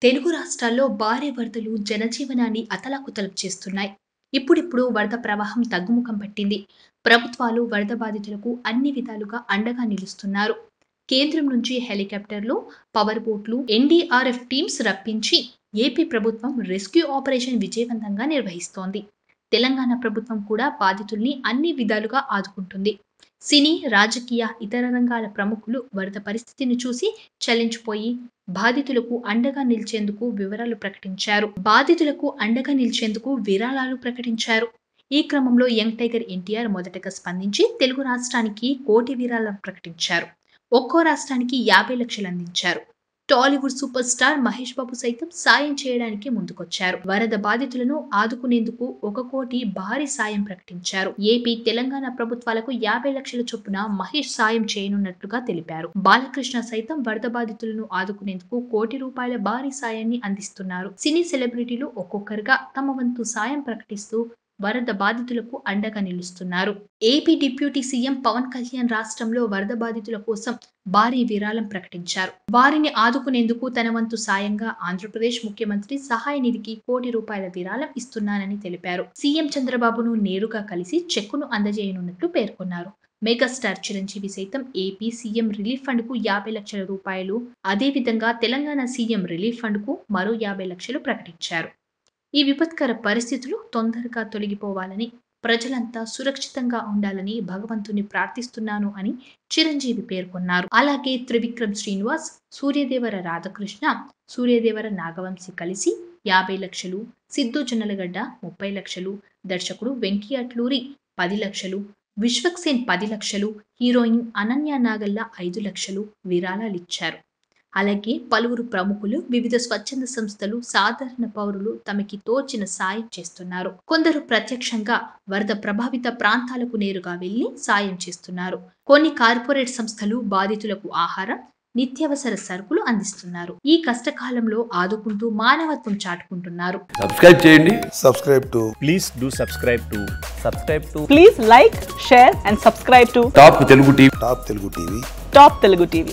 తెలుగు రాష్ట్రాల్లో భారీ వరదలు జనజీవనాన్ని అతలాకుతలం చేస్తున్నాయి. ఇప్పుడిప్పుడు వరద ప్రవాహం తగ్గుముఖం పట్టింది. ప్రభుత్వాలు వరద బాధితులకు అన్ని విధాలుగా అండగా నిలుస్తున్నారు. కేంద్రం నుంచి హెలికాప్టర్లు, పవర్ బోట్లు, ఎన్డీఆర్ఎఫ్ టీమ్స్ రప్పించి ఏపీ ప్రభుత్వం రెస్క్యూ ఆపరేషన్ విజయవంతంగా నిర్వహిస్తోంది. తెలంగాణ ప్రభుత్వం కూడా బాధితుల్ని అన్ని విధాలుగా ఆదుకుంటుంది. సినీ, రాజకీయ, ఇతర రంగాల ప్రముఖులు వరద పరిస్థితిని చూసి చలించిపోయి బాధితులకు అండగా నిలిచేందుకు విరాళాలు ప్రకటించారు. ఈ క్రమంలో యంగ్ టైగర్ ఎన్టీఆర్ మొదటగా స్పందించి తెలుగు రాష్ట్రానికి 1 కోటి విరాళం ప్రకటించారు. ఒక్కో రాష్ట్రానికి 50 లక్షలు అందించారు. టాలీవుడ్ సూపర్ స్టార్ మహేష్ బాబు సైతం సాయం చేయడానికి ముందుకొచ్చారు. వరద బాధితులను ఆదుకునేందుకు 1 కోటి భారీ సాయం ప్రకటించారు. ఏపీ, తెలంగాణ ప్రభుత్వాలకు 50 లక్షల చొప్పున మహేష్ సాయం చేయనున్నట్లుగా తెలిపారు. బాలకృష్ణ సైతం వరద బాధితులను ఆదుకునేందుకు 1 కోటి రూపాయల భారీ సాయాన్ని అందిస్తున్నారు. సినీ సెలబ్రిటీలు ఒక్కొక్కరుగా తమ వంతు సాయం ప్రకటిస్తూ వరద బాధితులకు అండగా నిలుస్తున్నారు. AP deputy CM Pawan Kalyan రాష్ట్రంలో వరద బాధితుల కోసం భారీ విరాళం ప్రకటించారు. వారిని ఆదుకునేందుకు తన వంతు సాయంగా ఆంధ్రప్రదేశ్ ముఖ్యమంత్రి సహాయ నిధికి 1 కోటి రూపాయల విరాళం ఇస్తున్నానని తెలిపారు. సీఎం చంద్రబాబును నేరుగా కలిసి చెక్కును అందజేయనున్నట్లు పేర్కొన్నారు. మెగాస్టార్ చిరంజీవి సైతం ఏపీ సీఎం రిలీఫ్ ఫండ్ కు 50 లక్షల రూపాయలు, అదేవిధంగా తెలంగాణ సీఎం రిలీఫ్ ఫండ్ కు మరో 50 లక్షలు ప్రకటించారు. ఈ విపత్కర పరిస్థితులు తొందరగా తొలగిపోవాలని, ప్రజలంతా సురక్షితంగా ఉండాలని భగవంతుని ప్రార్థిస్తున్నాను అని చిరంజీవి పేర్కొన్నారు. అలాగే త్రివిక్రమ్ శ్రీనివాస్, సూర్యదేవర రాధాకృష్ణ, సూర్యదేవర నాగవంశి కలిసి 50 లక్షలు, సిద్ధు జొన్నలగడ్డ 30 లక్షలు, దర్శకుడు వెంకీ అట్లూరి 10 లక్షలు, విశ్వక్సేన్ 10 లక్షలు, హీరోయిన్ అనన్య నాగల్ల 5 లక్షలు విరాళాలిచ్చారు. అలాగే పలువురు ప్రముఖులు, వివిధ స్వచ్ఛంద సంస్థలు, సాధారణ పౌరులు తమకి తోచిన సాయం చేస్తున్నారు. కొందరు ప్రత్యక్షంగా వరద ప్రభావిత ప్రాంతాలకు నేరుగా వెళ్లి సాయం చేస్తున్నారు. కొన్ని కార్పొరేట్ సంస్థలు బాధితులకు ఆహారం, నిత్యావసర సరుకులు అందిస్తున్నారు. ఈ కష్టకాలంలో ఆదుకుంటూ మానవత్వం చాటుకుంటున్నారు. సబ్స్క్రైబ్ చేయండి. Please like, share and subscribe to top Telugu TV. Top Telugu TV.